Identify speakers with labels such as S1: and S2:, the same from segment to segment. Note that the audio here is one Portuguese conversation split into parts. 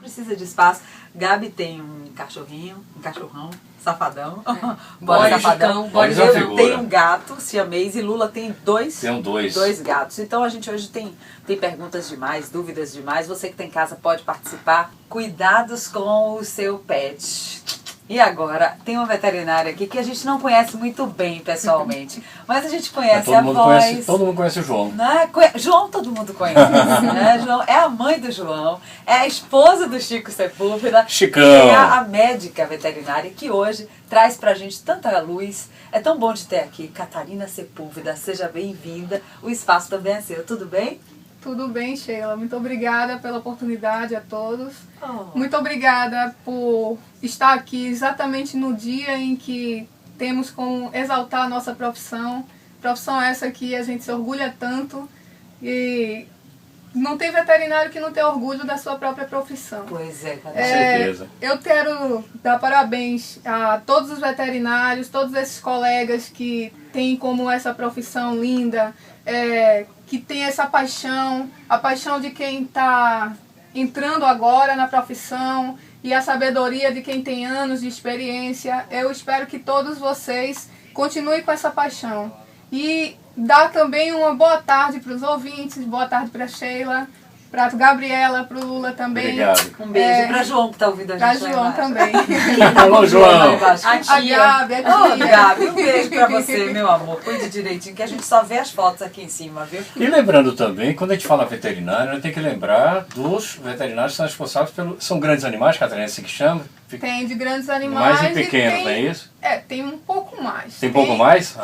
S1: precisa de espaço. Gabi tem um cachorrão, safadão. Bora, safadão. Eu tenho um gato, siamês, e Lula tem dois gatos. Então a gente hoje tem perguntas demais, dúvidas demais. Você que tem em casa pode participar. Cuidados com o seu pet. E agora, tem uma veterinária aqui que a gente não conhece muito bem pessoalmente, mas a gente conhece a voz.
S2: Todo mundo conhece o João.
S1: Né? João todo mundo conhece, né? João é a mãe do João, é a esposa do Chico Sepúlveda.
S2: Chicão!
S1: É a médica veterinária que hoje traz pra gente tanta luz. É tão bom de ter aqui Catarina Sepúlveda, seja bem-vinda. O espaço também é seu, tudo bem?
S3: Tudo bem, Sheila. Muito obrigada pela oportunidade a todos. Muito obrigada por estar aqui exatamente no dia em que temos como exaltar a nossa profissão. Profissão essa que a gente se orgulha tanto. E não tem veterinário que não tenha orgulho da sua própria profissão.
S1: Pois é,
S2: com certeza.
S3: Eu quero dar parabéns a todos os veterinários, todos esses colegas que têm como essa profissão linda, que tem essa paixão, a paixão de quem está entrando agora na profissão e a sabedoria de quem tem anos de experiência. Eu espero que todos vocês continuem com essa paixão. E dar também uma boa tarde para os ouvintes, boa tarde para a Sheila, para a Gabriela, para o Lula também.
S2: Obrigado.
S1: Um beijo para João que está ouvindo a gente.
S3: Para João também.
S2: Alô, João.
S1: A tia.
S3: Gabi, a tia.
S1: Gabi, um beijo para você, meu amor. Cuide direitinho, que a gente só vê as fotos aqui em cima, viu?
S2: E lembrando também, quando a gente fala veterinário, tem que lembrar dos veterinários que são responsáveis pelos... São grandes animais, Catarina, assim que chama?
S3: Tem de grandes animais.
S2: Mais e pequenos, não é isso?
S3: Tem um pouco mais.
S2: Tem pouco mais?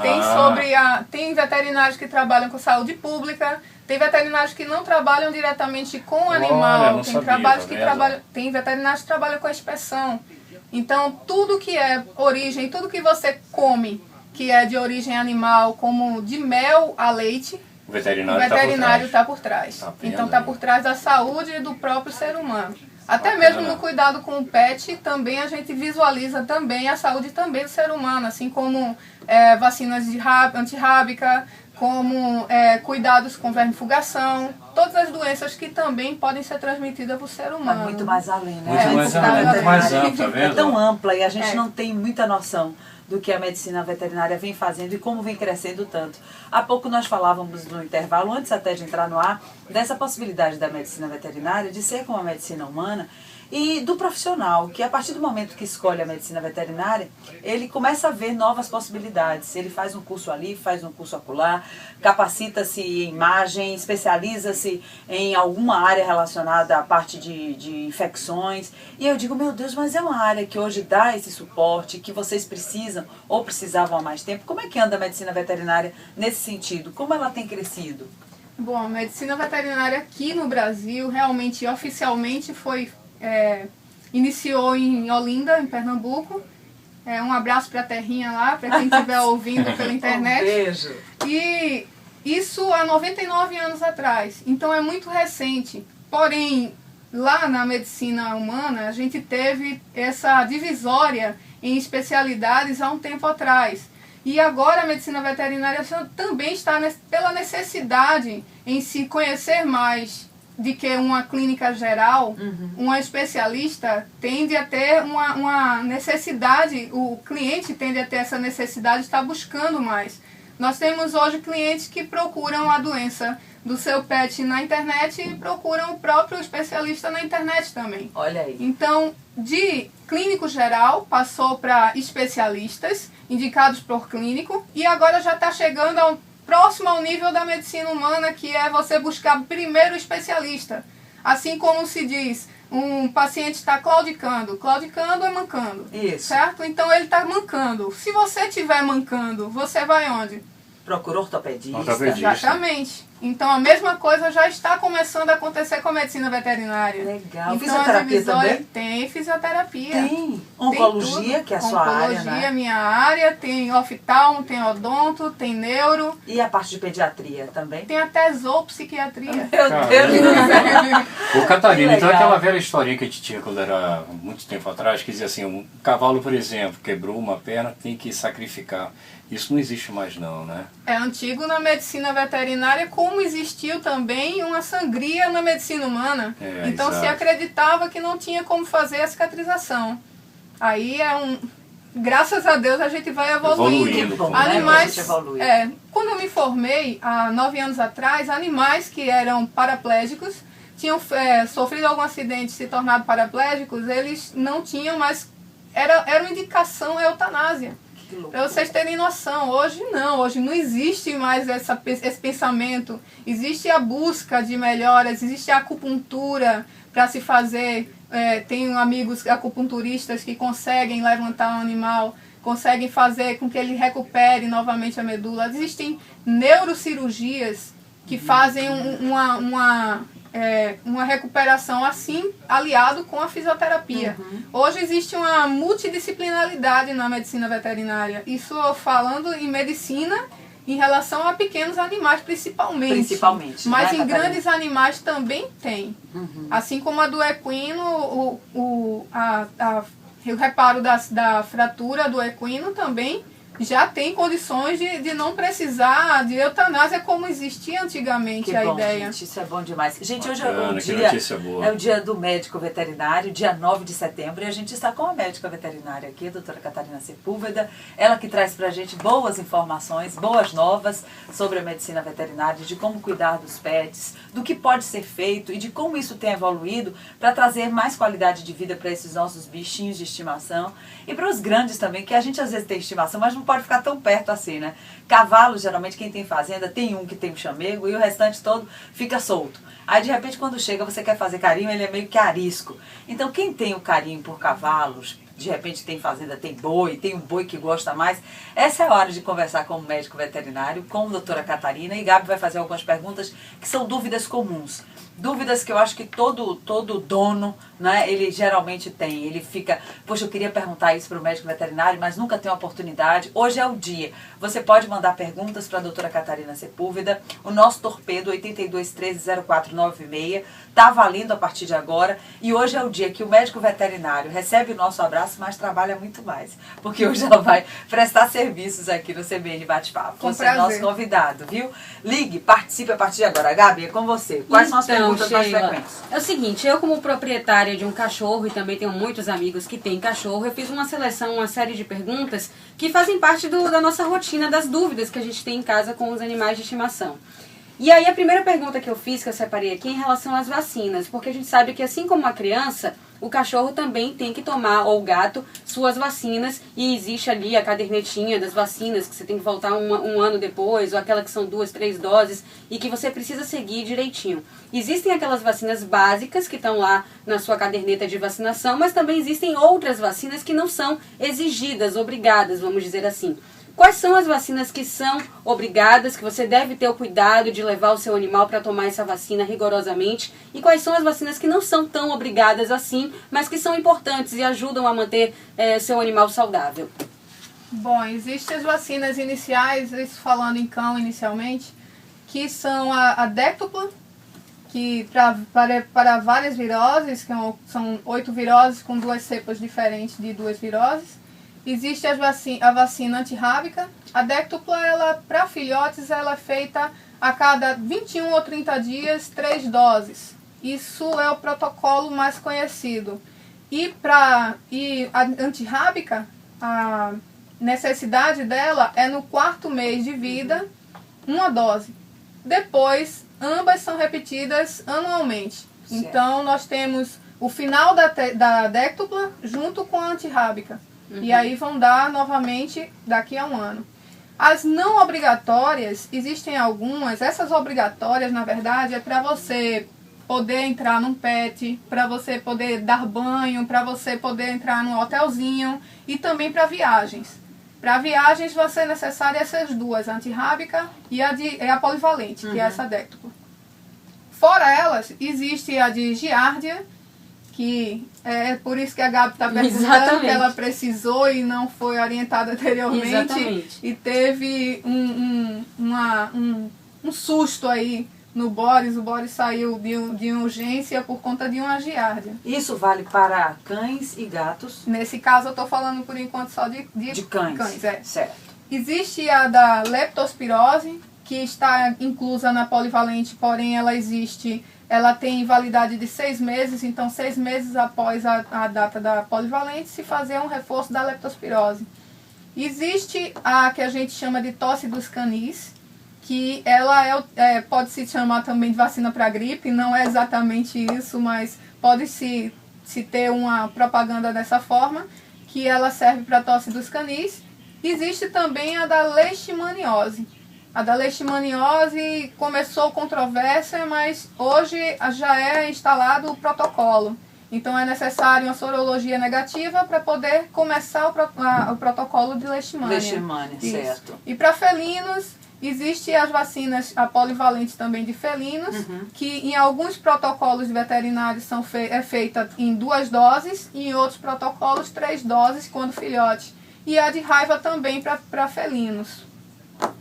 S3: Tem veterinários que trabalham com saúde pública, tem veterinários que não trabalham diretamente com o animal, tem veterinários que trabalham com a inspeção. Então, tudo que é origem, tudo que você come, que é de origem animal, como de mel a leite,
S2: o veterinário
S3: está por trás. Então, está por trás da saúde do próprio ser humano. Até mesmo no cuidado com o pet, também a gente visualiza também a saúde também do ser humano, assim como vacinas antirrábica, como cuidados com vermifugação, todas as doenças que também podem ser transmitidas para o ser humano.
S1: Mas muito mais além, né?
S2: Muito mais amplo, tá vendo?
S1: É tão ampla e a gente não tem muita noção do que a medicina veterinária vem fazendo e como vem crescendo tanto. Há pouco nós falávamos no intervalo, antes até de entrar no ar, dessa possibilidade da medicina veterinária de ser como a medicina humana e do profissional, que a partir do momento que escolhe a medicina veterinária, ele começa a ver novas possibilidades. Ele faz um curso ali, faz um curso acolá, capacita-se em imagem, especializa-se em alguma área relacionada à parte de infecções. E eu digo, meu Deus, mas é uma área que hoje dá esse suporte, que vocês precisam ou precisavam há mais tempo. Como é que anda a medicina veterinária nesse sentido? Como ela tem crescido?
S3: Bom, a medicina veterinária aqui no Brasil, realmente, oficialmente, iniciou em Olinda, em Pernambuco. Um abraço para a terrinha lá, para quem estiver ouvindo pela internet.
S1: Um beijo.
S3: E isso há 99 anos atrás. Então é muito recente. Porém, lá na medicina humana, a gente teve essa divisória em especialidades há um tempo atrás. E agora a medicina veterinária também está pela necessidade em se conhecer mais de que uma clínica geral, uma especialista tende a ter uma necessidade, o cliente tende a ter essa necessidade de estar buscando mais. Nós temos hoje clientes que procuram a doença do seu pet na internet e procuram o próprio especialista na internet também.
S1: Olha aí.
S3: Então, de clínico geral, passou para especialistas, indicados por clínico, e agora já está chegando próximo ao nível da medicina humana, que é você buscar primeiro o especialista. Assim como se diz, um paciente está claudicando. Claudicando é mancando.
S1: Isso.
S3: Certo? Então ele está mancando. Se você estiver mancando, você vai onde?
S1: Procura ortopedista.
S3: Exatamente. Então a mesma coisa já está começando a acontecer com a medicina veterinária.
S1: Legal.
S3: Então,
S1: fisioterapia também?
S3: Tem fisioterapia.
S1: Tem. Oncologia, tem que é a sua área, né?
S3: Oncologia, minha área. Tem oftalmo, tem odonto, tem neuro.
S1: E a parte de pediatria também?
S3: Tem até zoopsiquiatria.
S1: Meu Deus do céu.
S2: Ô, Catarina, então aquela velha historinha que a gente tinha quando era muito tempo atrás, que dizia assim, um cavalo, por exemplo, quebrou uma perna, tem que sacrificar. Isso não existe mais não, né?
S3: É antigo na medicina veterinária com como existiu também uma sangria na medicina humana. Então
S2: exato.
S3: se acreditava que não tinha como fazer a cicatrização. Aí graças a Deus a gente vai evoluindo.
S2: Bom,
S3: Animais,
S1: né? Evolui.
S3: Quando eu me formei, há 9 anos atrás, animais que eram paraplégicos, tinham sofrido algum acidente e se tornado paraplégicos, eles não tinham mais... Era uma indicação, eutanásia. Para vocês terem noção, hoje não existe mais esse pensamento. Existe a busca de melhoras, existe a acupuntura para se fazer. Tenho amigos acupunturistas que conseguem levantar um animal, conseguem fazer com que ele recupere novamente a medula. Existem neurocirurgias que fazem uma recuperação assim, aliado com a fisioterapia. Hoje existe uma multidisciplinaridade na medicina veterinária. Isso falando em medicina em relação a pequenos animais, principalmente. Mas em grandes animais também tem. Assim como a do equino, o reparo da fratura do equino também já tem condições de não precisar de eutanásia como existia antigamente a ideia.
S1: Gente, isso é bom demais. Gente, hoje
S2: é
S1: o dia do médico veterinário, dia 9 de setembro, e a gente está com a médica veterinária aqui, a doutora Catarina Sepúlveda, ela que traz pra gente boas informações, boas novas sobre a medicina veterinária, de como cuidar dos pets, do que pode ser feito e de como isso tem evoluído para trazer mais qualidade de vida para esses nossos bichinhos de estimação e para os grandes também, que a gente às vezes tem estimação, mas não pode ficar tão perto assim, né? Cavalo, geralmente, quem tem fazenda, tem um que tem um chamego e o restante todo fica solto. Aí, de repente, quando chega, você quer fazer carinho, ele é meio que arisco. Então, quem tem o carinho por cavalos, de repente tem fazenda, tem boi, tem um boi que gosta mais, essa é a hora de conversar com o médico veterinário, com a doutora Catarina, e Gabi vai fazer algumas perguntas que são dúvidas comuns. Dúvidas que eu acho que todo dono, né, ele geralmente tem. Ele fica, poxa, eu queria perguntar isso para o médico veterinário, mas nunca tem oportunidade. Hoje é o dia. Você pode mandar perguntas para a doutora Catarina Sepúlveda. O nosso torpedo 82130496 está valendo a partir de agora. E hoje é o dia que o médico veterinário recebe o nosso abraço, mas trabalha muito mais. Porque hoje ela vai prestar serviços aqui no CBN Bate-Papo. Você é nosso convidado, viu? Ligue, participe a partir de agora. Gabi, é com você. Quais são as perguntas mais frequentes?
S4: É o seguinte, eu como proprietária de um cachorro e também tenho muitos amigos que têm cachorro, eu fiz uma seleção, uma série de perguntas que fazem parte da nossa rotina, das dúvidas que a gente tem em casa com os animais de estimação. E aí a primeira pergunta que eu fiz, que eu separei aqui, é em relação às vacinas, porque a gente sabe que assim como a criança, o cachorro também tem que tomar, ou o gato, suas vacinas, e existe ali a cadernetinha das vacinas, que você tem que voltar um ano depois, ou aquela que são 2, 3 doses, e que você precisa seguir direitinho. Existem aquelas vacinas básicas que estão lá na sua caderneta de vacinação, mas também existem outras vacinas que não são exigidas, obrigadas, vamos dizer assim. Quais são as vacinas que são obrigadas, que você deve ter o cuidado de levar o seu animal para tomar essa vacina rigorosamente? E quais são as vacinas que não são tão obrigadas assim, mas que são importantes e ajudam a manter seu animal saudável?
S3: Bom, existem as vacinas iniciais, isso falando em cão inicialmente, que são a déctupla, que para várias viroses, que são 8 viroses com 2 cepas diferentes de 2 viroses. Existe a vacina antirrábica. A déctupla, para filhotes, ela é feita a cada 21 ou 30 dias, 3 doses. Isso é o protocolo mais conhecido. E a antirrábica, a necessidade dela é no 4º mês de vida, 1 dose. Depois, ambas são repetidas anualmente. Certo. Então, nós temos o final da déctupla junto com a antirrábica. E aí vão dar novamente daqui a 1 ano. As não obrigatórias, existem algumas. Essas obrigatórias, na verdade, é para você poder entrar num pet, para você poder dar banho, para você poder entrar num hotelzinho e também para viagens. Para viagens vão ser necessárias essas duas, a antirrábica e a polivalente, que é essa déctupla. Fora elas, existe a de giardia, que é por isso que a Gabi está perguntando, que ela precisou e não foi orientada anteriormente.
S4: Exatamente.
S3: E teve um susto aí no Boris. O Boris saiu de urgência por conta de uma giardia.
S1: Isso vale para cães e gatos?
S3: Nesse caso eu estou falando por enquanto só de
S1: cães.
S3: Cães, é.
S1: Certo.
S3: Existe a da leptospirose, que está inclusa na polivalente, porém ela tem validade de 6 meses, então 6 meses após a data da polivalente se fazer um reforço da leptospirose. Existe a que a gente chama de tosse dos canis, que ela pode se chamar também de vacina para gripe, não é exatamente isso, mas pode-se ter uma propaganda dessa forma, que ela serve para tosse dos canis. Existe também a da leishmaniose. A da leishmaniose começou controvérsia, mas hoje já é instalado o protocolo. Então é necessário uma sorologia negativa para poder começar o protocolo de leishmania.
S1: Leishmania, certo.
S3: E para felinos, existem as vacinas, a polivalente também de felinos, que em alguns protocolos veterinários é feita em 2 doses, e em outros protocolos 3 doses quando filhote. E a de raiva também para felinos.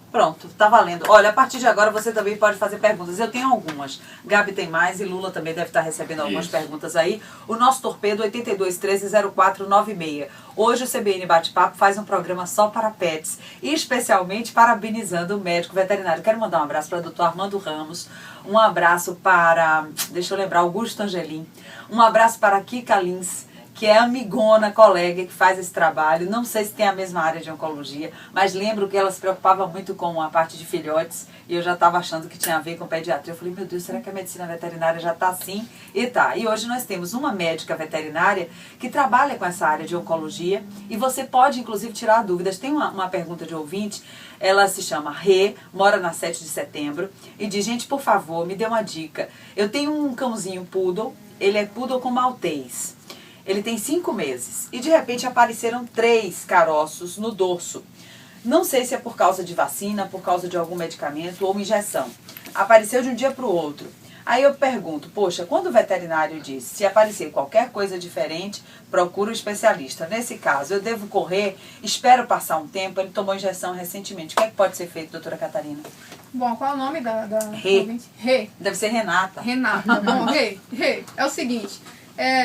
S1: Pronto, tá valendo. Olha, a partir de agora você também pode fazer perguntas. Eu tenho algumas. Gabi tem mais e Lula também deve estar recebendo algumas perguntas aí. O nosso torpedo 82130496. Hoje o CBN Bate-Papo faz um programa só para pets, e especialmente parabenizando o médico veterinário. Quero mandar um abraço para o Dr. Armando Ramos, um abraço para, deixa eu lembrar, Augusto Angelim, um abraço para Kika Lins, que é amigona, colega que faz esse trabalho. Não sei se tem a mesma área de oncologia, mas lembro que ela se preocupava muito com a parte de filhotes, e eu já estava achando que tinha a ver com pediatria. Eu falei, meu Deus, será que a medicina veterinária já está assim? E tá. E hoje nós temos uma médica veterinária que trabalha com essa área de oncologia, e você pode, inclusive, tirar dúvidas. Tem uma pergunta de ouvinte, ela se chama Rê, mora na 7 de setembro, e diz, gente, por favor, me dê uma dica. Eu tenho um cãozinho poodle, ele é poodle com maltês. Ele tem 5 meses e de repente apareceram 3 caroços no dorso. Não sei se é por causa de vacina, por causa de algum medicamento ou injeção. Apareceu de um dia para o outro. Aí eu pergunto, poxa, quando o veterinário diz, se aparecer qualquer coisa diferente, procura um especialista. Nesse caso, eu devo correr, espero passar um tempo, ele tomou injeção recentemente. O que é que pode ser feito, doutora Catarina?
S3: Bom, qual é o nome da
S1: Rê.
S3: Rê.
S1: Deve ser Renata.
S3: Renata. Bom, Rê, é o seguinte...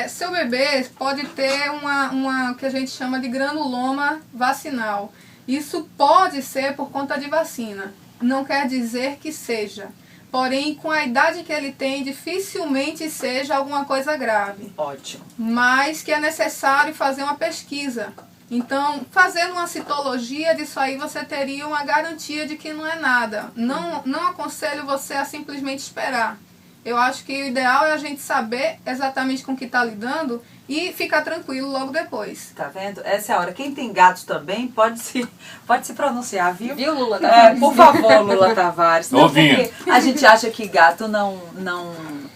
S3: seu bebê pode ter uma que a gente chama de granuloma vacinal. Isso pode ser por conta de vacina. Não quer dizer que seja. Porém, com a idade que ele tem, dificilmente seja alguma coisa grave.
S1: Ótimo.
S3: Mas que é necessário fazer uma pesquisa. Então, fazendo uma citologia disso aí, você teria uma garantia de que não é nada. Não aconselho você a simplesmente esperar. Eu acho que o ideal é a gente saber exatamente com o que está lidando e ficar tranquilo logo depois.
S1: Tá vendo? Essa é a hora. Quem tem gatos também pode se pronunciar, viu?
S4: Viu, Lula Tavares?
S1: Por favor, Lula Tavares.
S2: Não, porque
S1: a gente acha que gato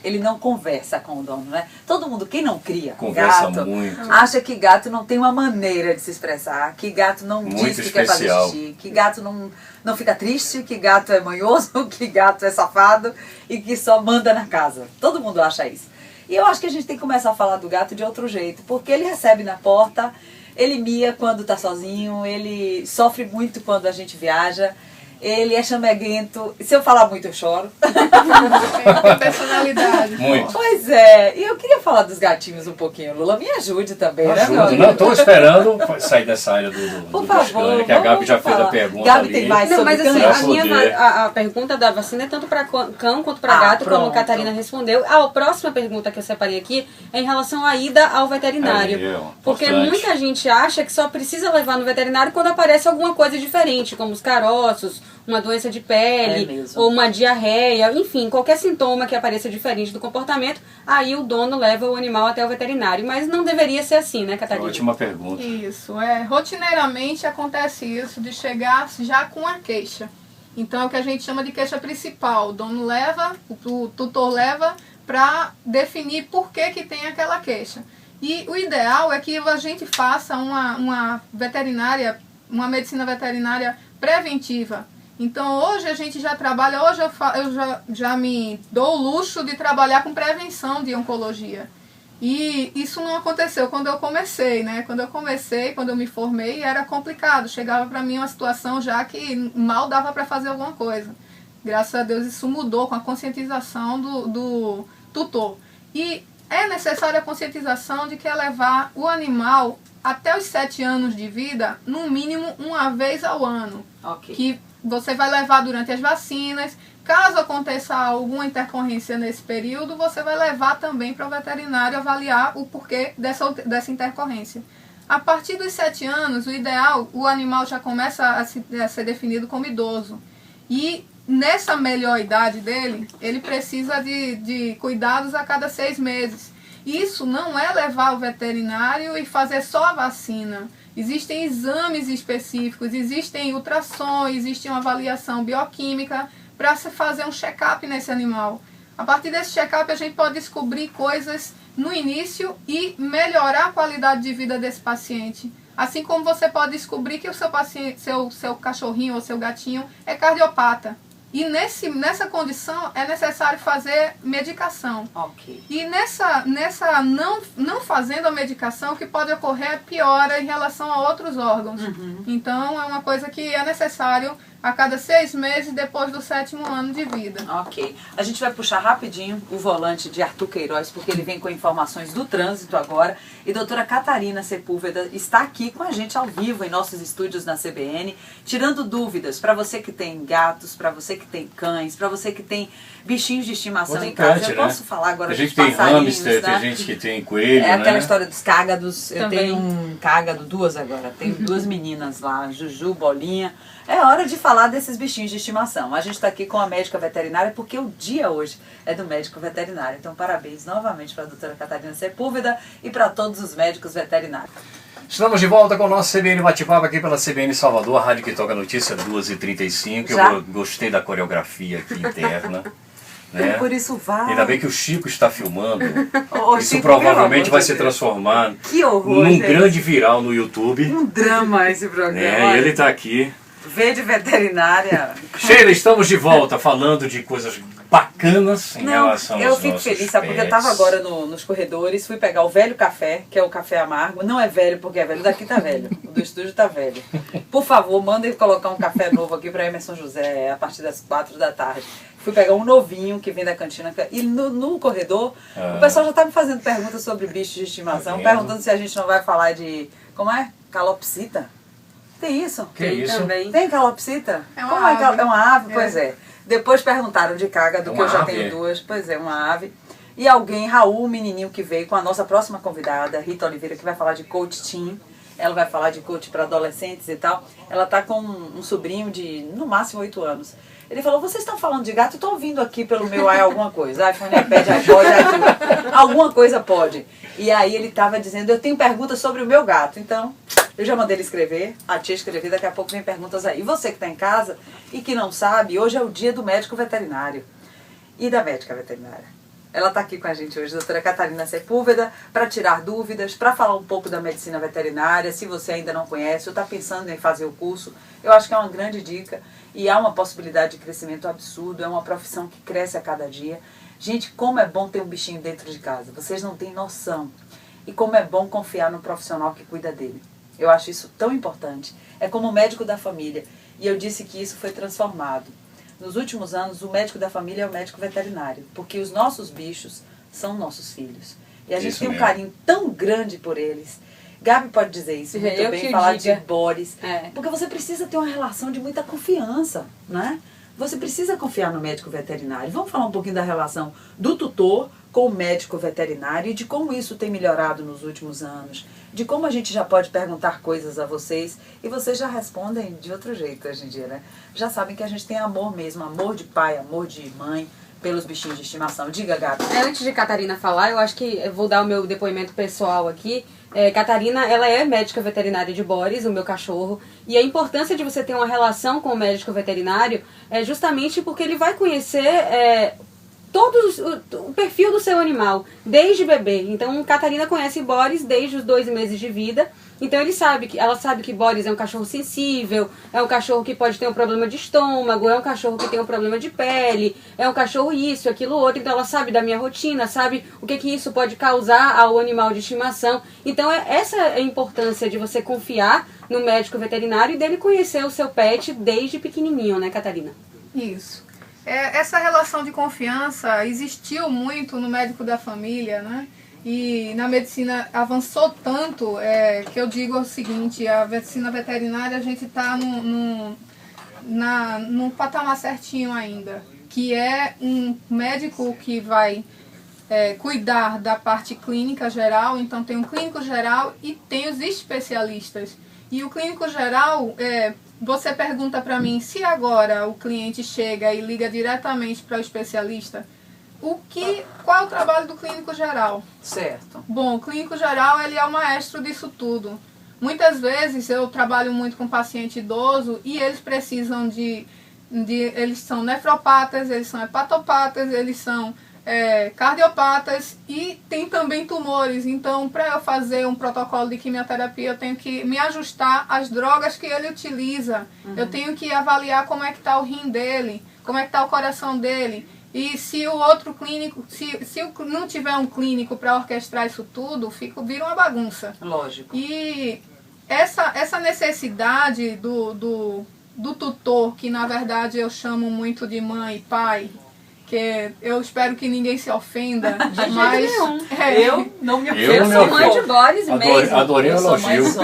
S1: ele não conversa com o dono, né? Todo mundo, quem não cria
S2: conversa
S1: gato,
S2: muito.
S1: acha que gato não tem uma maneira de se expressar, que gato não
S2: Muito
S1: diz que quer fazer
S2: especial.
S1: xixi, que gato não fica triste, que gato é manhoso, que gato é safado e que só manda na casa. Todo mundo acha isso. E eu acho que a gente tem que começar a falar do gato de outro jeito, porque ele recebe na porta, ele mia quando tá sozinho, ele sofre muito quando a gente viaja, ele é chameguento. Se eu falar muito, eu choro.
S3: Tem personalidade.
S2: Muito.
S1: Pois é. E eu queria falar dos gatinhos um pouquinho. Lula, me ajude também, né, meu
S2: Ajuda.
S1: amigo?
S2: Não, estou esperando sair dessa área
S1: Por
S2: do
S1: favor,
S2: Toscana, que a Gabi já fez a pergunta
S1: Gabi
S2: ali.
S1: tem mais
S4: Não,
S1: sobre
S4: mas assim,
S1: cães.
S4: a pergunta da vacina é tanto para cão quanto para gato, como
S1: pronto.
S4: a Catarina respondeu. A próxima pergunta que eu separei aqui é em relação à ida ao veterinário. Porque
S2: importante.
S4: muita gente acha que só precisa levar no veterinário quando aparece alguma coisa diferente, como os caroços, uma doença de pele,
S1: mesmo.
S4: ou uma diarreia, enfim, qualquer sintoma que apareça diferente do comportamento, aí o dono leva o animal até o veterinário. Mas não deveria ser assim, né, Catarina?
S2: Última pergunta.
S3: Isso, rotineiramente acontece isso de chegar já com a queixa. Então é o que a gente chama de queixa principal. O dono leva, o tutor leva para definir por que tem aquela queixa. E o ideal é que a gente faça uma medicina veterinária preventiva. Então hoje a gente já trabalha, hoje eu já me dou o luxo de trabalhar com prevenção de oncologia. E isso não aconteceu quando eu comecei, né? Quando eu me formei, era complicado. Chegava para mim uma situação já que mal dava para fazer alguma coisa. Graças a Deus isso mudou com a conscientização do tutor. E é necessária a conscientização de que é levar o animal até os 7 anos de vida, no mínimo uma vez ao ano.
S1: Ok.
S3: Que você vai levar durante as vacinas. Caso aconteça alguma intercorrência nesse período, você vai levar também para o veterinário avaliar o porquê dessa intercorrência. A partir dos 7 anos, o ideal, o animal já começa a ser definido como idoso. E nessa melhor idade dele, ele precisa de cuidados a cada 6 meses. Isso não é levar ao veterinário e fazer só a vacina. Existem exames específicos, existem ultrassons, existe uma avaliação bioquímica para se fazer um check-up nesse animal. A partir desse check-up a gente pode descobrir coisas no início e melhorar a qualidade de vida desse paciente. Assim como você pode descobrir que o seu paciente, seu cachorrinho ou seu gatinho é cardiopata. E nessa condição é necessário fazer medicação.
S1: Ok.
S3: E nessa não fazendo a medicação, o que pode ocorrer é piora em relação a outros órgãos. Então é uma coisa que é necessário a cada 6 meses depois do 7º ano de vida.
S1: Ok. A gente vai puxar rapidinho o volante de Arthur Queiroz, porque ele vem com informações do trânsito agora. E doutora Catarina Sepúlveda está aqui com a gente ao vivo em nossos estúdios na CBN, tirando dúvidas para você que tem gatos, para você que tem cães, para você que tem bichinhos de estimação em casa. Eu posso falar agora dos passarinhos,
S2: tem hamster,
S1: né?
S2: tem gente que tem coelho,
S1: É aquela
S2: né?
S1: história dos cágados. Eu
S4: Também.
S1: tenho um cágado, 2 agora. Tenho 2 meninas lá, Juju, Bolinha. É hora de falar desses bichinhos de estimação. A gente está aqui com a médica veterinária porque o dia hoje é do médico veterinário. Então, parabéns novamente para a doutora Catarina Sepúlveda e para todos os médicos veterinários.
S2: Estamos de volta com o nosso CBN Bate-Papo aqui pela CBN Salvador, a rádio que toca notícia 2h35.
S1: Já?
S2: Eu gostei da coreografia aqui interna. Né?
S1: Por isso vai.
S2: Ainda bem que o Chico está filmando.
S1: Ô,
S2: Isso
S1: Chico,
S2: provavelmente
S1: pelo
S2: vai
S1: amor
S2: se
S1: de Deus.
S2: transformar
S1: Que horror,
S2: num
S1: gente.
S2: grande viral no YouTube.
S1: Um drama esse programa.
S2: Né? E ele está aqui.
S1: Verde veterinária.
S2: Sheila, estamos de volta falando de coisas bacanas em relação aos
S1: eu fico
S2: nossos
S1: feliz, sabe? Porque eu
S2: pets.
S1: tava agora nos corredores, fui pegar o velho café, que é o café amargo. Não é velho porque é velho, o daqui tá velho. O do estúdio tá velho. Por favor, mandem colocar um café novo aqui para Emerson José a partir das 4 da tarde. Fui pegar um novinho que vem da cantina. E no corredor, o pessoal já tá me fazendo perguntas sobre bichos de estimação,
S2: vendo?
S1: perguntando se a gente não vai falar de... Como é? Calopsita? Tem isso?
S2: Que isso?
S4: Também.
S1: Tem calopsita?
S3: É uma
S1: Como
S3: ave.
S1: É uma ave?
S3: É.
S1: Pois é. Depois perguntaram de cágado, que
S2: Uma
S1: eu já
S2: ave?
S1: tenho 2. Pois é, uma ave. E alguém, Raul, o menininho que veio com a nossa próxima convidada, Rita Oliveira, que vai falar de coach teen. Ela vai falar de coach para adolescentes e tal. Ela tá com um sobrinho de, no máximo, 8 anos. Ele falou, vocês estão falando de gato? Eu tô ouvindo aqui pelo meu alguma coisa. iPhone, iPad, iPod, iTunes. Alguma coisa pode. E aí ele tava dizendo, eu tenho perguntas sobre o meu gato. Então, eu já mandei ele escrever, a tia escrever, daqui a pouco vem perguntas aí. E você que está em casa e que não sabe, hoje é o dia do médico veterinário e da médica veterinária. Ela está aqui com a gente hoje, a doutora Catarina Sepúlveda, para tirar dúvidas, para falar um pouco da medicina veterinária. Se você ainda não conhece ou está pensando em fazer o curso, eu acho que é uma grande dica e há uma possibilidade de crescimento absurdo, é uma profissão que cresce a cada dia. Gente, como é bom ter um bichinho dentro de casa, vocês não têm noção. E como é bom confiar no profissional que cuida dele. Eu acho isso tão importante. É como o médico da família. E eu disse que isso foi transformado. Nos últimos anos, o médico da família é o médico veterinário. Porque os nossos bichos são nossos filhos. E a gente
S2: Isso
S1: tem um
S2: mesmo.
S1: carinho tão grande por eles. Gabi pode dizer isso muito
S4: Eu
S1: bem,
S4: que
S1: falar
S4: diga.
S1: de Boris.
S4: É.
S1: Porque você precisa ter uma relação de muita confiança, né? Você precisa confiar no médico veterinário. Vamos falar um pouquinho da relação do tutor com o médico veterinário e de como isso tem melhorado nos últimos anos. De como a gente já pode perguntar coisas a vocês e vocês já respondem de outro jeito hoje em dia, né? Já sabem que a gente tem amor mesmo, amor de pai, amor de mãe pelos bichinhos de estimação. Diga, Gabi.
S4: Antes de Catarina falar, eu acho que eu vou dar o meu depoimento pessoal aqui. Catarina, ela é médica veterinária de Boris, o meu cachorro, e a importância de você ter uma relação com o médico veterinário é justamente porque ele vai conhecer o perfil do seu animal, desde bebê. Então, Catarina conhece Boris desde os 2 meses de vida. Então ela sabe que Boris é um cachorro sensível, é um cachorro que pode ter um problema de estômago, é um cachorro que tem um problema de pele, é um cachorro isso, aquilo outro. Então ela sabe da minha rotina, sabe o que isso pode causar ao animal de estimação. Então essa é a importância de você confiar no médico veterinário e dele conhecer o seu pet desde pequenininho, né, Catarina?
S3: Isso. Essa relação de confiança existiu muito no médico da família, né? E na medicina avançou tanto que eu digo o seguinte, a medicina veterinária a gente está no patamar certinho ainda, que é um médico que vai cuidar da parte clínica geral. Então tem um clínico geral e tem os especialistas. E o clínico geral, você pergunta para mim, se agora o cliente chega e liga diretamente para o especialista, qual é o trabalho do clínico geral?
S1: Certo.
S3: Bom, o clínico geral, ele é o maestro disso tudo. Muitas vezes eu trabalho muito com paciente idoso e eles precisam eles são nefropatas, eles são hepatopatas, eles são cardiopatas e tem também tumores. Então, para eu fazer um protocolo de quimioterapia, eu tenho que me ajustar às drogas que ele utiliza. Eu tenho que avaliar como é que está o rim dele, como é que está o coração dele. E se o outro clínico, se não tiver um clínico para orquestrar isso tudo, vira uma bagunça.
S1: Lógico.
S3: E essa necessidade do tutor, que na verdade eu chamo muito de mãe e pai, que eu espero que ninguém se ofenda, mas
S1: eu não me ofendo.
S4: Eu sou mãe de Boris mesmo.
S2: Adorei o elogio.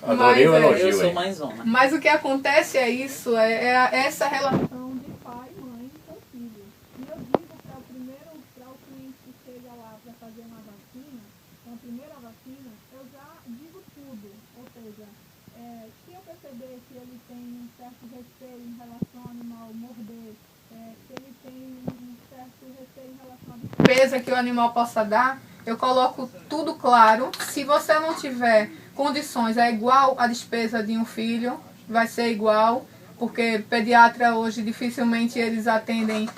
S2: Adorei o elogio.
S1: Eu sou mãezona.
S3: Mas o que acontece é isso, essa relação de pai, mãe com filho. E eu digo para o cliente que chega lá para fazer uma vacina, então a primeira vacina, eu já digo tudo. Ou seja, se eu perceber que ele tem um certo receio em relação ao animal morder, se ele tem um certo receio em relação à despesa que o animal possa dar, eu coloco tudo claro. Se você não tiver condições, é igual a despesa de um filho, vai ser igual, porque pediatra hoje dificilmente eles atendem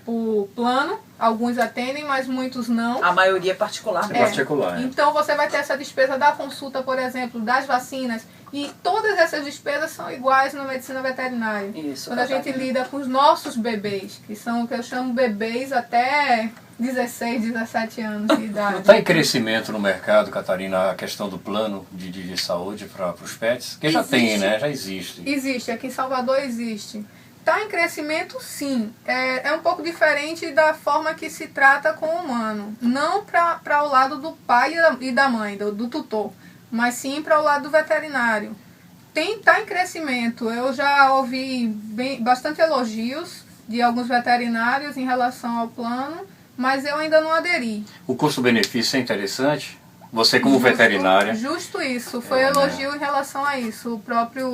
S3: por plano, alguns atendem, mas muitos não.
S1: A maioria é particular.
S2: Particular.
S3: Então você vai ter essa despesa da consulta, por exemplo, das vacinas, e todas essas despesas são iguais na medicina veterinária.
S1: Isso.
S3: Quando a gente lida com os nossos bebês, que são o que eu chamo bebês até 16, 17 anos de idade.
S2: Está em crescimento no mercado, Catarina, a questão do plano de saúde para os pets? Que já tem, né? Já existe.
S3: Existe, aqui em Salvador existe. Está em crescimento, sim. É um pouco diferente da forma que se trata com o humano. Não para o lado do pai e da mãe, do tutor, mas sim para o lado do veterinário. Está em crescimento. Eu já ouvi bastante elogios de alguns veterinários em relação ao plano, mas eu ainda não aderi.
S2: O custo-benefício é interessante? Você como veterinária...
S3: Justo isso. Foi elogio em relação a isso. O próprio...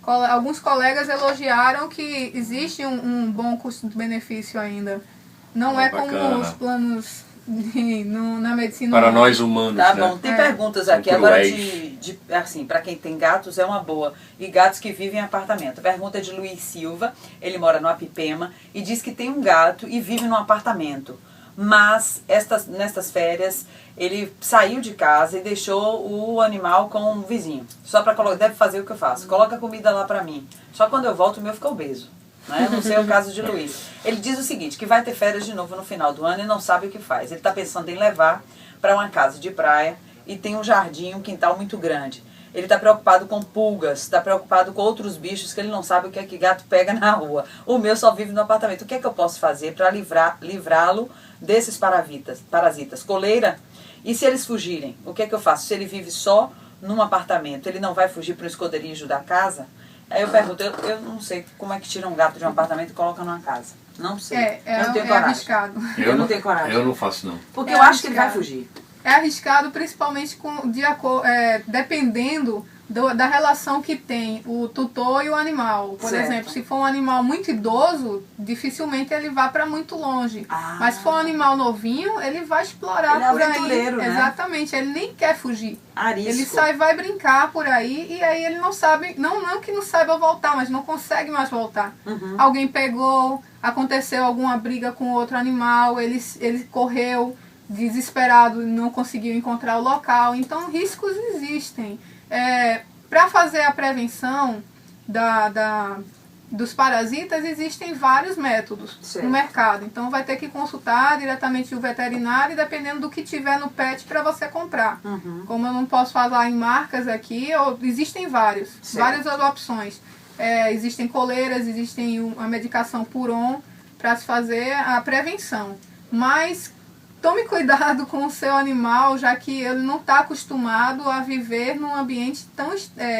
S3: alguns colegas elogiaram que existe um bom custo-benefício ainda. Não é como os planos na medicina.
S2: Para nós humanos,
S1: tá
S2: né?
S1: bom, tem perguntas aqui. Agora, assim, para quem tem gatos é uma boa. E gatos que vivem em apartamento. Pergunta de Luiz Silva, ele mora no Apipema e diz que tem um gato e vive num apartamento. Mas nestas férias ele saiu de casa e deixou o animal com um vizinho. Só para colocar, deve fazer o que eu faço. Coloca comida lá para mim. Só quando eu volto o meu fica obeso. Né? Não sei o caso de Luiz. Ele diz o seguinte, que vai ter férias de novo no final do ano e não sabe o que faz. Ele está pensando em levar para uma casa de praia e tem um jardim, um quintal muito grande. Ele está preocupado com pulgas, está preocupado com outros bichos que ele não sabe o que é que gato pega na rua. O meu só vive no apartamento. O que é que eu posso fazer para livrá-lo desses parasitas? Coleira? E se eles fugirem? O que é que eu faço? Se ele vive só num apartamento, ele não vai fugir para o esconderijo da casa? Aí eu pergunto, eu não sei como é que tira um gato de um apartamento e coloca numa casa. Não sei. Eu não tenho coragem.
S3: Arriscado.
S1: Eu não tenho coragem.
S2: Eu não faço, não.
S1: Porque eu acho que ele vai fugir.
S3: É arriscado, principalmente dependendo da relação que tem o tutor e o animal. Por exemplo, se for um animal muito idoso, dificilmente ele vai para muito longe. Mas se for um animal novinho, ele vai explorar por aí.
S1: Né?
S3: Exatamente, ele nem quer fugir.
S1: Arisco.
S3: Ele vai brincar por aí e aí ele não sabe, não que não saiba voltar, mas não consegue mais voltar. Alguém pegou, aconteceu alguma briga com outro animal, ele correu desesperado, não conseguiu encontrar o local. Então riscos existem. Para fazer a prevenção dos parasitas, existem vários métodos no mercado. Então vai ter que consultar diretamente o veterinário, dependendo do que tiver no pet para você comprar. Como eu não posso falar em marcas aqui, existem várias opções. Existem coleiras, existem a medicação Puron para se fazer a prevenção. Mas tome cuidado com o seu animal, já que ele não está acostumado a viver num ambiente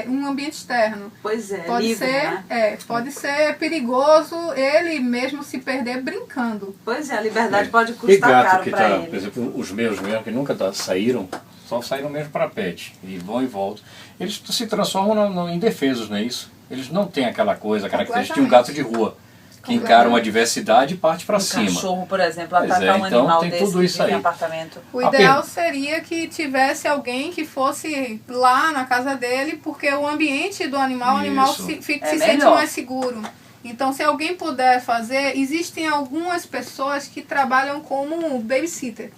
S3: um ambiente externo.
S1: Pois é,
S3: Pode
S1: livre,
S3: ser,
S1: né?
S3: pode ser perigoso ele mesmo se perder brincando.
S1: Pois é, a liberdade pode
S2: E
S1: custar
S2: gato
S1: caro
S2: que
S1: para
S2: tá,
S1: ele.
S2: por exemplo, os meus mesmo, que nunca saíram, só saíram mesmo para pet, e vão e voltam. Eles se transformam em indefesos, não é isso? Eles não têm aquela coisa, a característica de um gato de rua, que encara uma adversidade e parte para cima.
S1: Cachorro, por exemplo,
S2: Pois
S1: atacar um
S2: então
S1: animal
S2: tem
S1: desse
S2: tudo
S1: que
S2: isso
S1: vive em
S2: aí.
S1: apartamento.
S3: O ideal seria que tivesse alguém que fosse lá na casa dele, porque o ambiente do animal, o animal
S2: Isso.
S3: se
S1: É
S3: sente
S1: melhor.
S3: mais seguro. Então, se alguém puder fazer, existem algumas pessoas que trabalham como babysitter.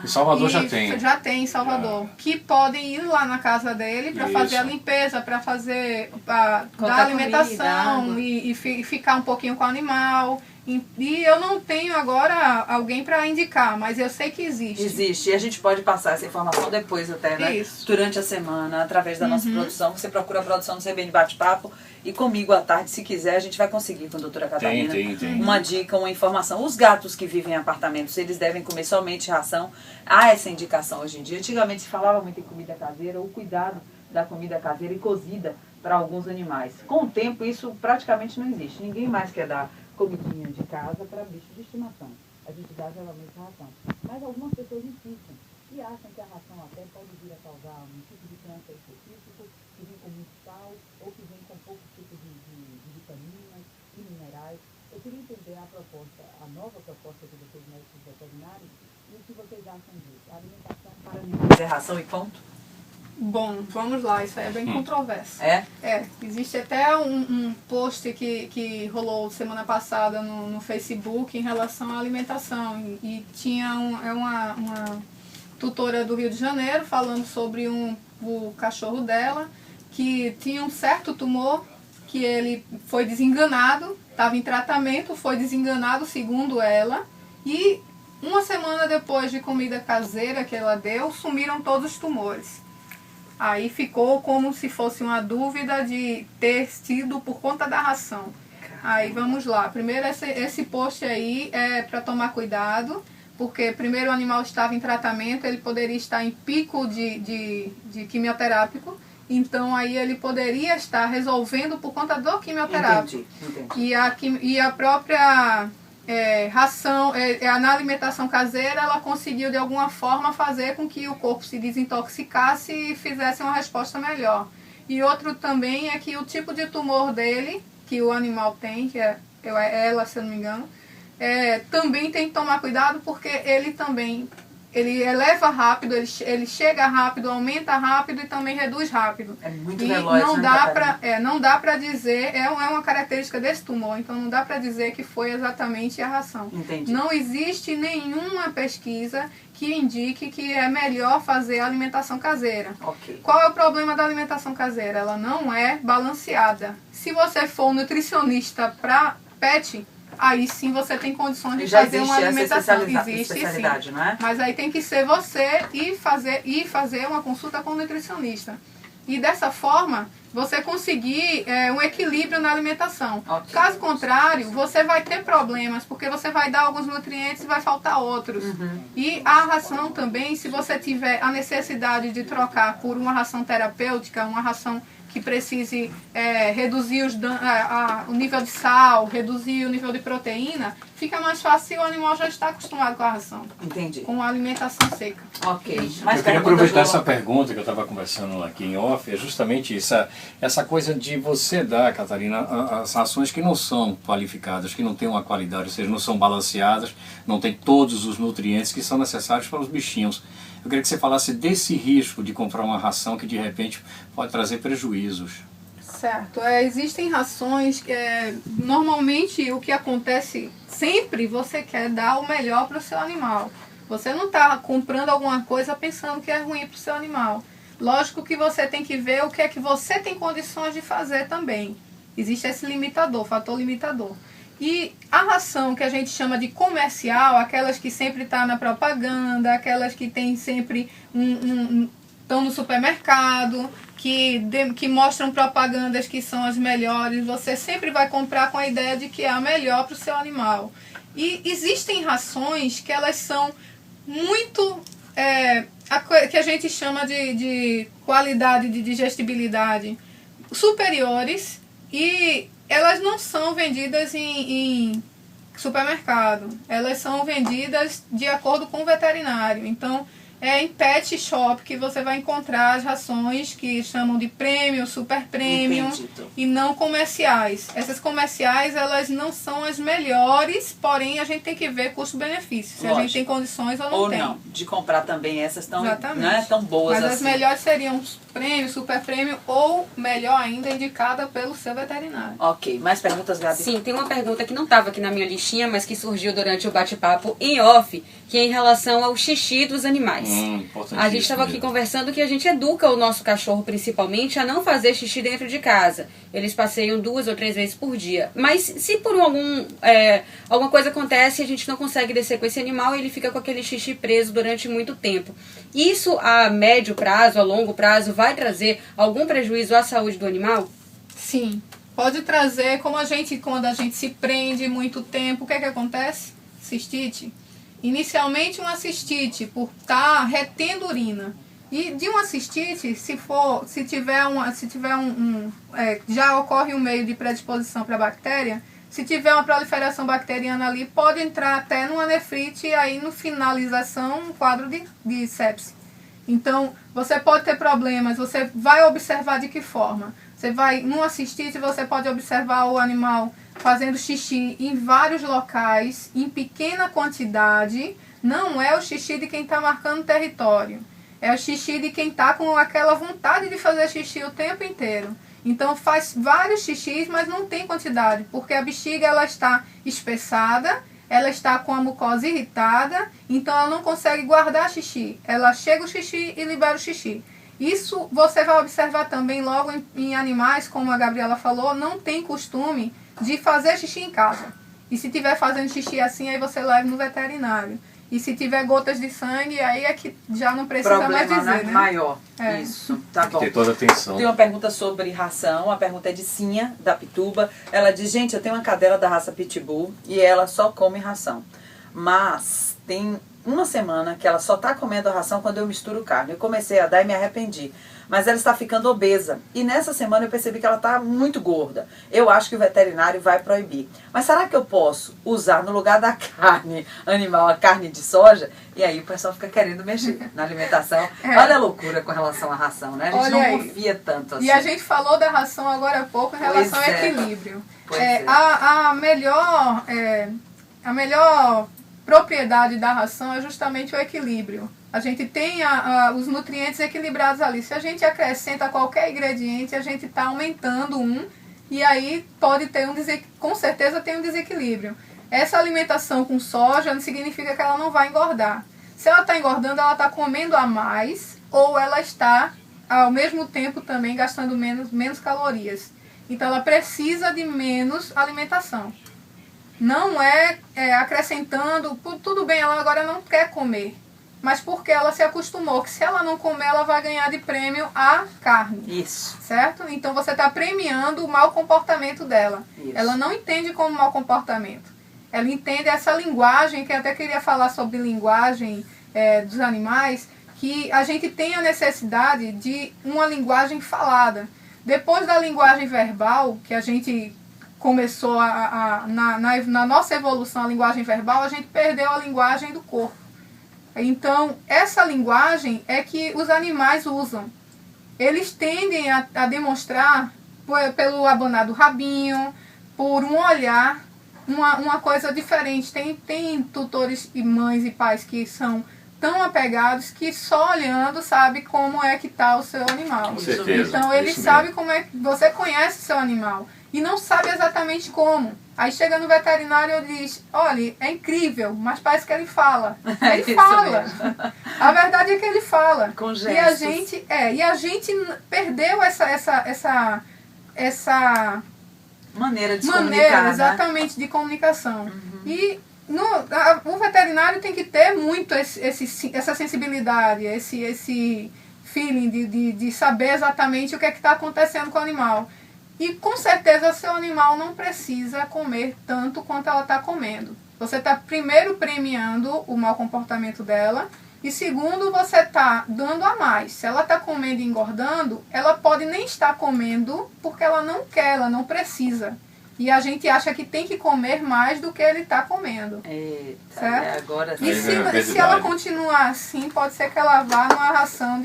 S2: Em Salvador
S3: E
S2: já tem.
S3: Já tem em Salvador. Que podem ir lá na casa dele para
S2: Isso.
S3: fazer a limpeza, para fazer dar
S1: Colocar
S3: alimentação
S1: comida, água.
S3: e ficar um pouquinho com o animal. E eu não tenho agora alguém para indicar, mas eu sei que existe.
S1: Existe. E a gente pode passar essa informação depois até, né?
S3: Isso.
S1: Durante a semana, através da nossa produção. Você procura a produção do CBN Bate-Papo e comigo à tarde, se quiser, a gente vai conseguir com a doutora Catarina
S2: Tem.
S1: uma dica, uma informação. Os gatos que vivem em apartamentos, eles devem comer somente ração. Há essa indicação hoje em dia. Antigamente se falava muito em comida caseira, o cuidado da comida caseira e cozida para alguns animais. Com o tempo, isso praticamente não existe. Ninguém mais quer dar comidinha de casa para bicho de estimação. A gente dá geralmente ração. Mas algumas pessoas insistem e acham que a ração até pode vir a causar um tipo de câncer específico, que vem com muito sal ou que vem com poucos tipos de vitaminas e minerais. Eu queria entender a nova proposta de vocês médicos veterinários e o que vocês acham disso. A alimentação para animais é ração e ponto?
S3: Bom, vamos lá, isso aí é bem controverso.
S1: É?
S3: Existe até um post que rolou semana passada no Facebook em relação à alimentação. E tinha uma tutora do Rio de Janeiro falando sobre o cachorro dela, que tinha um certo tumor, que ele foi desenganado, estava em tratamento, foi desenganado segundo ela, e uma semana depois de comida caseira que ela deu, sumiram todos os tumores. Aí ficou como se fosse uma dúvida de ter sido por conta da ração. Aí vamos lá. Primeiro, esse post aí é para tomar cuidado, porque primeiro o animal estava em tratamento, ele poderia estar em pico de quimioterápico, então aí ele poderia estar resolvendo por conta do quimioterápico.
S1: Entendi.
S3: E a própria ração, na alimentação caseira, ela conseguiu de alguma forma fazer com que o corpo se desintoxicasse e fizesse uma resposta melhor. E outro também é que o tipo de tumor dele, que o animal tem, que é ela, se eu não me engano, também tem que tomar cuidado, porque ele eleva rápido, ele chega rápido, aumenta rápido e também reduz rápido.
S1: É muito
S3: e
S1: veloz,
S3: não
S1: né,
S3: dá
S1: Catarina?
S3: não dá para dizer, é uma característica desse tumor, então não dá para dizer que foi exatamente a ração.
S1: Entendi.
S3: Não existe nenhuma pesquisa que indique que é melhor fazer a alimentação caseira.
S1: Ok.
S3: Qual é o problema da alimentação caseira? Ela não é balanceada. Se você for um nutricionista para pet, aí sim você tem condições de
S1: Já
S3: fazer uma
S1: existe essa
S3: alimentação.
S1: especialidade,
S3: sim.
S1: não é?
S3: Mas aí tem que ser você e fazer uma consulta com o nutricionista. E dessa forma, você conseguir um equilíbrio na alimentação.
S1: Ok.
S3: Caso contrário, você vai ter problemas, porque você vai dar alguns nutrientes e vai faltar outros. E a ração também, se você tiver a necessidade de trocar por uma ração terapêutica, uma ração que precise reduzir o nível de sal, reduzir o nível de proteína, fica mais fácil se o animal já está acostumado com a ração.
S1: Entendi.
S3: Com a alimentação seca.
S1: Ok.
S2: Eu queria aproveitar essa pergunta que eu estava conversando aqui em off, é justamente essa coisa de você dar, Catarina, as rações que não são qualificadas, que não têm uma qualidade, ou seja, não são balanceadas, não tem todos os nutrientes que são necessários para os bichinhos. Eu queria que você falasse desse risco de comprar uma ração que de repente pode trazer prejuízos.
S3: Certo. Existem rações que normalmente o que acontece sempre, você quer dar o melhor para o seu animal. Você não está comprando alguma coisa pensando que é ruim para o seu animal. Lógico que você tem que ver o que é que você tem condições de fazer também. Existe esse limitador, fator limitador. E a ração que a gente chama de comercial, aquelas que sempre estão na propaganda, aquelas que tem sempre estão no supermercado, que mostram propagandas que são as melhores, você sempre vai comprar com a ideia de que é a melhor para o seu animal. E existem rações que elas são muito, que a gente chama de qualidade de digestibilidade superiores, e elas não são vendidas em supermercado, elas são vendidas de acordo com o veterinário. Então, é em pet shop que você vai encontrar as rações que chamam de premium, super premium.
S1: Entendido.
S3: E não comerciais. Essas comerciais, elas não são as melhores, porém a gente tem que ver custo-benefício, se a gente tem condições ou não
S1: Ou
S3: tem.
S1: não, de comprar também essas tão,
S3: Exatamente.
S1: não é tão boas
S3: Mas
S1: assim.
S3: as melhores seriam prêmio, super prêmio, ou melhor ainda, indicada pelo seu veterinário.
S1: Ok, mais perguntas, Gabi?
S4: Sim, tem uma pergunta que não estava aqui na minha listinha, mas que surgiu durante o bate-papo em off, que é em relação ao xixi dos animais. A gente estava aqui conversando que a gente educa o nosso cachorro, principalmente, a não fazer xixi dentro de casa. Eles passeiam 2 ou 3 vezes por dia. Mas se por alguma coisa acontece e a gente não consegue descer com esse animal, ele fica com aquele xixi preso durante muito tempo. Isso a médio prazo, a longo prazo, vai trazer algum prejuízo à saúde do animal?
S3: Sim, pode trazer, quando a gente se prende muito tempo, o que é que acontece? Cistite. Inicialmente uma cistite, por estar retendo urina. E de uma cistite, se tiver já ocorre um meio de predisposição para a bactéria, se tiver uma proliferação bacteriana ali, pode entrar até numa nefrite e aí no finalização um quadro de sepse. Então, você pode ter problemas, você vai observar de que forma? Numa cistite, você pode observar o animal fazendo xixi em vários locais, em pequena quantidade. Não é o xixi de quem está marcando território. É o xixi de quem está com aquela vontade de fazer xixi o tempo inteiro. Então faz vários xixis, mas não tem quantidade, porque a bexiga ela está espessada, ela está com a mucosa irritada, então ela não consegue guardar xixi. Ela chega o xixi e libera o xixi. Isso você vai observar também logo em animais, como a Gabriela falou, não tem costume de fazer xixi em casa. E se tiver fazendo xixi assim, aí você leva no veterinário. E se tiver gotas de sangue, aí é que já não precisa
S1: Problema,
S3: mais dizer, né?
S1: maior.
S3: É.
S1: Isso, tá bom.
S2: Tem toda a atenção.
S1: Tem uma pergunta sobre ração, a pergunta é de Cinha, da Pituba. Ela diz, gente, eu tenho uma cadela da raça Pitbull e ela só come ração. Mas tem uma semana que ela só está comendo a ração quando eu misturo carne. Eu comecei a dar e me arrependi. Mas ela está ficando obesa. E nessa semana eu percebi que ela está muito gorda. Eu acho que o veterinário vai proibir. Mas será que eu posso usar no lugar da carne animal a carne de soja? E aí o pessoal fica querendo mexer na alimentação. Olha a loucura com relação à ração, né? A gente não confia tanto assim.
S3: E a gente falou da ração agora há pouco em relação ao equilíbrio. A melhor propriedade da ração é justamente o equilíbrio. A gente tem os nutrientes equilibrados ali. Se a gente acrescenta qualquer ingrediente, a gente está aumentando e aí pode ter com certeza tem um desequilíbrio. Essa alimentação com soja não significa que ela não vai engordar. Se ela está engordando, ela está comendo a mais ou ela está, ao mesmo tempo, também gastando menos calorias. Então, ela precisa de menos alimentação. Não acrescentando, tudo bem, ela agora não quer comer. Mas porque ela se acostumou que se ela não comer, ela vai ganhar de prêmio a carne.
S1: Isso.
S3: Certo? Então você está premiando o mau comportamento dela.
S1: Isso.
S3: Ela não entende como mau comportamento. Ela entende essa linguagem, que eu até queria falar sobre linguagem dos animais, que a gente tem a necessidade de uma linguagem falada. Depois da linguagem verbal, que a gente começou na nossa evolução, a linguagem verbal, a gente perdeu a linguagem do corpo. Então, essa linguagem é que os animais usam. Eles tendem a demonstrar pelo abanar do rabinho, por um olhar, uma coisa diferente. Tem tutores e mães e pais que são tão apegados que só olhando sabe como é que está o seu animal.
S2: Com certeza.
S3: Então, ele sabe como é que você conhece o seu animal e não sabe exatamente como. Aí chega no veterinário e diz, olha, é incrível, mas parece que ele fala. Ele fala. A verdade é que ele fala.
S1: Com gestos.
S3: E a gente perdeu essa
S1: maneira de comunicar,
S3: exatamente, de comunicação. Uhum. E o veterinário tem que ter muito essa sensibilidade, esse feeling de saber exatamente o que é que está acontecendo com o animal. E com certeza seu animal não precisa comer tanto quanto ela está comendo. Você está primeiro premiando o mau comportamento dela e segundo, você está dando a mais. Se ela está comendo e engordando, ela pode nem estar comendo porque ela não quer, ela não precisa. E a gente acha que tem que comer mais do que ele está comendo.
S1: Eita,
S3: certo?
S1: Agora
S3: E
S1: sim.
S3: se ela continuar assim, pode ser que ela vá numa ração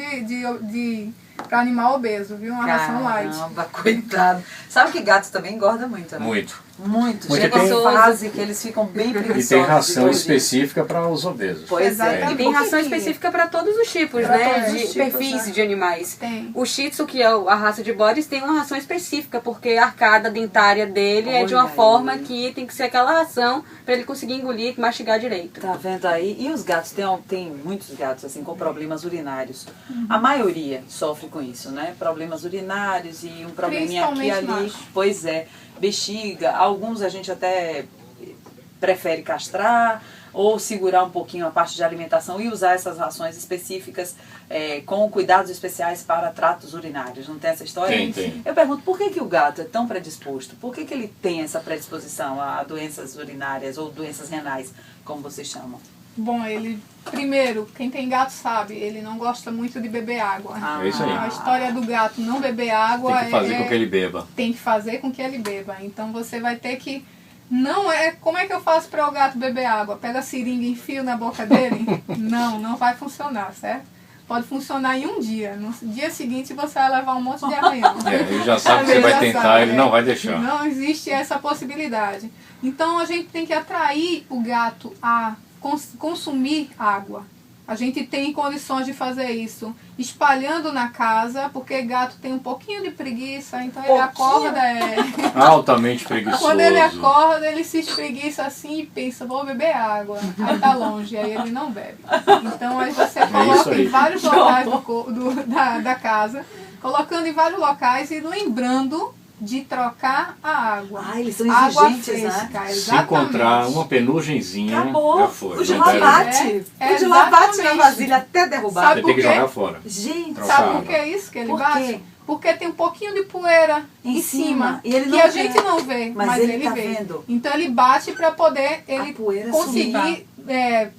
S3: para animal obeso, viu? Uma ração light.
S1: Caramba, coitado. Sabe que gato também engorda muito, né?
S2: Muito.
S1: Muito.
S2: Muito.
S1: Chega
S2: Tem-
S1: uma fase que eles ficam bem preguiçosos.
S2: E tem ração
S1: de gordinho.
S2: específica para os obesos.
S1: Pois é.
S3: Exatamente.
S4: E tem ração específica para todos os tipos,
S1: Pra
S4: né?
S1: todos os
S4: De
S1: tipos,
S4: perfis
S1: né?
S4: de animais.
S3: Tem.
S4: O Shih Tzu, que é a raça de bodes, tem uma ração específica, porque a arcada dentária dele é de uma
S1: Olha
S4: forma
S1: aí.
S4: que tem que ser aquela ração para ele conseguir engolir e mastigar direito.
S1: Tá vendo aí? E os gatos, tem muitos gatos assim com problemas urinários. A maioria sofre com isso, né? Problemas urinários e um probleminha aqui e ali.
S3: Principalmente macho.
S1: Pois é, bexiga. Alguns a gente até prefere castrar ou segurar um pouquinho a parte de alimentação e usar essas rações específicas com cuidados especiais para tratos urinários. Não tem essa história?
S2: Tem.
S1: Eu pergunto, por que o gato é tão predisposto? Por que ele tem essa predisposição a doenças urinárias ou doenças renais, como vocês chamam?
S3: Bom, ele, primeiro, quem tem gato sabe, ele não gosta muito de beber água.
S2: É isso aí.
S3: A história do gato não beber água
S2: Tem que fazer com que ele beba.
S3: tem que fazer com que ele beba. Então você vai ter que... Não é... Como é que eu faço para o gato beber água? Pega a seringa e enfio na boca dele? Não vai funcionar, certo? Pode funcionar em um dia. No dia seguinte você vai levar um monte de arranhão.
S2: Ele já sabe que você
S3: Ele
S2: vai
S3: já
S2: tentar,
S3: sabe,
S2: ele não vai deixar.
S3: Não existe essa possibilidade. Então a gente tem que atrair o gato a consumir água. A gente tem condições de fazer isso espalhando na casa, porque gato tem um pouquinho de preguiça, então ele acorda.
S2: Altamente preguiçoso.
S3: Quando ele acorda, ele se espreguiça assim e pensa, vou beber água. Aí tá longe, aí ele não bebe. Então aí você coloca
S2: aí.
S3: em vários locais da casa, colocando em vários locais e lembrando de trocar a água.
S1: Ah, eles são
S3: Água
S1: exigentes,
S3: fresca,
S1: né?
S2: Se
S3: exatamente.
S2: encontrar uma penugenzinha,
S1: Acabou.
S2: já foi.
S1: O de
S2: Não
S1: lá
S2: deve-
S1: bate.
S3: É,
S1: O de lá bate na
S3: exatamente.
S1: vasilha até derrubar.
S3: Sabe
S2: Você tem que
S3: por quê?
S2: jogar fora.
S1: Gente,
S2: Trocar
S3: Sabe
S2: água.
S3: por que é isso que ele
S1: Por
S3: bate?
S1: quê?
S3: Porque tem um pouquinho de poeira
S1: Em
S3: em cima,
S1: cima. E ele
S3: que
S1: não
S3: a
S1: vê.
S3: gente não vê,
S1: Mas
S3: mas
S1: ele
S3: ele
S1: tá
S3: vê.
S1: vendo.
S3: Então ele bate para poder
S1: A
S3: ele
S1: poeira
S3: conseguir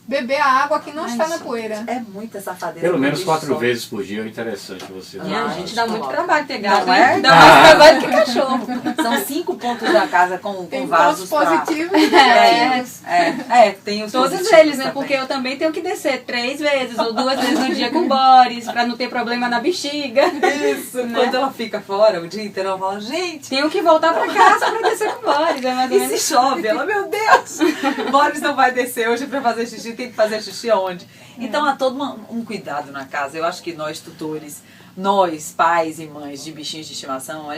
S3: beber a água que não
S1: Ai,
S3: está na
S1: gente,
S3: poeira.
S1: É muita safadeza.
S2: Pelo menos
S1: Bicho
S2: 4
S1: só.
S2: vezes por dia é interessante você
S4: E
S2: fazer.
S4: a gente dá muito trabalho ter gato,
S1: Não é?
S4: hein? Dá mais trabalho que cachorro.
S1: São 5 pontos da casa com
S3: Tem
S1: vasos
S3: pontos
S1: pra...
S3: positivos e
S4: É.
S3: negativos.
S1: Tem os
S4: Todos
S1: positivos
S4: eles, né?
S1: também.
S4: Porque eu também tenho que descer 3 vezes ou 2 vezes no dia com Boris, pra não ter problema na bexiga.
S1: Isso, quando ela fica fora o dia inteiro, ela fala, gente,
S4: Tenho que voltar pra casa pra descer com Boris. É mais ou
S1: e
S4: menos.
S1: se chove? Ela, meu Deus, Boris não vai descer hoje pra fazer xixi, tem que fazer xixi aonde? Então há todo um cuidado na casa. Eu acho que nós tutores, nós pais e mães de bichinhos de estimação,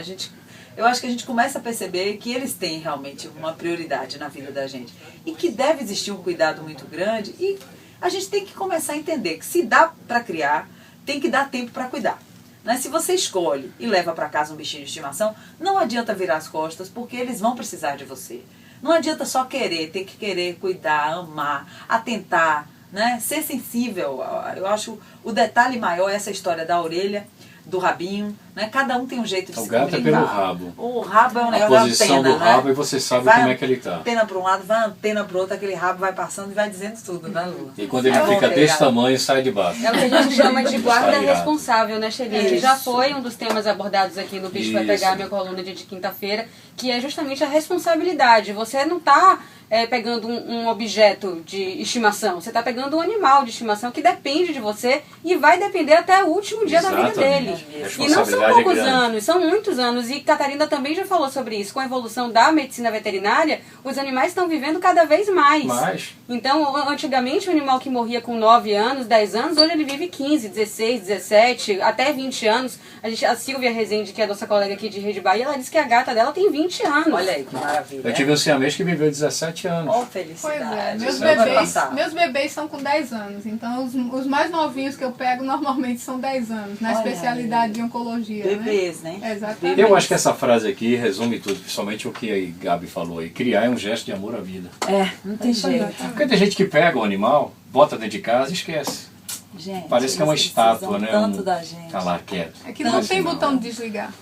S1: eu acho que a gente começa a perceber que eles têm realmente uma prioridade na vida da gente. E que deve existir um cuidado muito grande. E a gente tem que começar a entender que se dá para criar, tem que dar tempo para cuidar. Né? Se você escolhe e leva para casa um bichinho de estimação, não adianta virar as costas, porque eles vão precisar de você. Não adianta só querer, tem que querer cuidar, amar, atentar, né? Ser sensível. Eu acho o detalhe maior é essa história da orelha, do rabinho, né? Cada um tem um jeito de
S2: O
S1: se
S2: gato é
S1: comunicar.
S2: pelo rabo.
S1: O rabo é um
S2: A
S1: negócio da
S2: posição
S1: antena,
S2: do
S1: né?
S2: rabo e você sabe
S1: Vai
S2: como é que ele tá.
S1: antena para um lado, vai a antena para o outro, aquele rabo vai passando e vai dizendo tudo, né, Lula?
S2: E quando ele
S1: É bom
S2: fica
S1: ter
S2: desse
S1: gato.
S2: tamanho, sai de baixo.
S4: É o que a gente chama de guarda
S2: Está ligado.
S4: responsável, né, Xelia? Que
S1: Isso.
S4: já foi um dos temas abordados aqui no Bicho Vai
S2: Isso.
S4: Pegar, minha coluna de quinta-feira, que é justamente a responsabilidade. Você não está pegando um objeto de estimação, você está pegando um animal de estimação que depende de você e vai depender até o último dia da vida dele.
S2: Exatamente. A
S4: E não são
S2: responsabilidade
S4: poucos
S2: é grande.
S4: anos, são muitos anos. E Catarina também já falou sobre isso. Com a evolução da medicina veterinária, os animais estão vivendo cada vez mais.
S2: Mas,
S4: Então, antigamente, o animal que morria com 9 anos, 10 anos, hoje ele vive 15, 16, 17, até 20 anos. A Silvia Rezende, que é a nossa colega aqui de Rede Bahia, ela disse que a gata dela tem 20 anos.
S1: Olha aí que maravilha.
S2: eu tive um siamês que viveu 17 anos.
S1: Oh,
S3: Pois
S1: felicidade.
S3: é,
S2: Isso aí vai
S1: passar.
S3: meus bebês são com 10 anos, então os mais novinhos que eu pego normalmente são 10 anos, na
S1: Olha
S3: especialidade
S1: aí.
S3: de oncologia.
S1: Bebês, né?
S3: Exatamente.
S2: Eu acho que essa frase aqui resume tudo, principalmente o que a Gabi falou aí. Criar é um gesto de amor à vida.
S1: Não tem jeito.
S2: Porque tem gente que pega o animal, bota dentro de casa e esquece.
S1: Gente,
S2: Parece que é uma
S1: eles
S2: estátua,
S1: precisam
S2: né?
S1: tanto da gente.
S2: Tá lá quieto.
S3: É que não tem botão de desligar.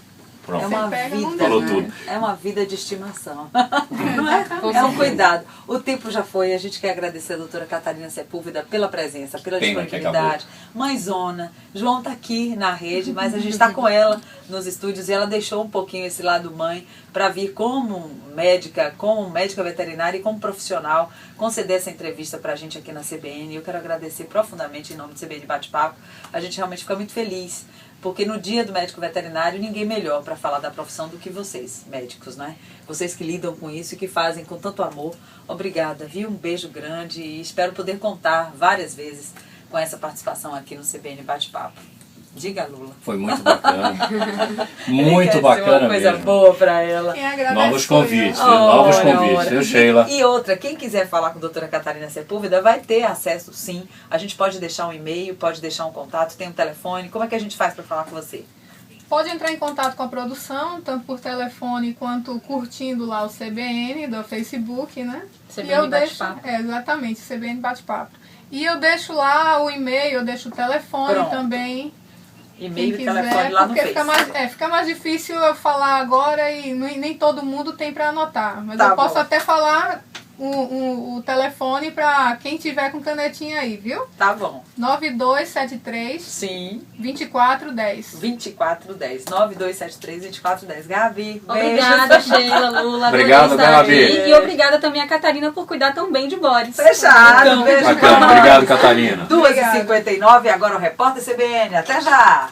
S2: Pronto.
S1: É uma
S3: pega, não
S1: vida,
S2: Falou
S1: né?
S2: tudo.
S1: É uma vida de estimação. Não é? É um cuidado. O tempo já foi. A gente quer agradecer a doutora Catarina Sepúlveda pela presença, pela
S2: Pena que
S1: disponibilidade. Mãezona. João está aqui na rede, mas a gente está com ela nos estúdios e ela deixou um pouquinho esse lado mãe para vir como médica veterinária e como profissional conceder essa entrevista para a gente aqui na CBN. Eu quero agradecer profundamente em nome do CBN Bate-Papo. A gente realmente fica muito feliz. Porque no dia do médico veterinário, ninguém melhor para falar da profissão do que vocês, médicos, né? Vocês que lidam com isso e que fazem com tanto amor. Obrigada, viu? Um beijo grande e espero poder contar várias vezes com essa participação aqui no CBN Bate-Papo. Diga, Lula.
S2: Foi muito bacana. Muito bacana
S1: uma coisa
S2: mesmo.
S1: boa para ela.
S3: Quem agradece
S2: Novos
S3: sou eu.
S2: convites, viu? Novos convites, viu, Sheila?
S1: E outra, quem quiser falar com a doutora Catarina Sepúlveda vai ter acesso, sim. A gente pode deixar um e-mail, pode deixar um contato, tem um telefone. Como é que a gente faz para falar com você?
S3: Pode entrar em contato com a produção, tanto por telefone quanto curtindo lá o CBN do Facebook, né?
S4: CBN
S3: E eu deixo,
S4: Bate-Papo.
S3: exatamente, CBN Bate-Papo. E eu deixo lá o e-mail, eu deixo o telefone
S1: Pronto.
S3: também.
S1: E-mail e
S3: Quem
S1: telefone
S3: quiser,
S1: lá no
S3: porque
S1: Face.
S3: fica mais difícil eu falar agora e nem todo mundo tem para anotar. Mas
S1: Tá
S3: eu posso
S1: bom.
S3: até falar o telefone para quem tiver com canetinha aí, viu?
S1: Tá bom.
S3: 9273
S1: Sim.
S3: 2410.
S1: 2410. 9273-2410. Gabi,
S4: Obrigada,
S1: beijo.
S4: Sheila, Lula.
S2: Obrigado,
S4: por estar
S2: Gabi.
S4: aqui. E obrigada também a Catarina por cuidar tão bem de Boris.
S1: Fechado.
S4: Então,
S1: Beijo.
S2: Bacana, obrigado, Catarina.
S1: 2h59, agora o Repórter CBN. Até já.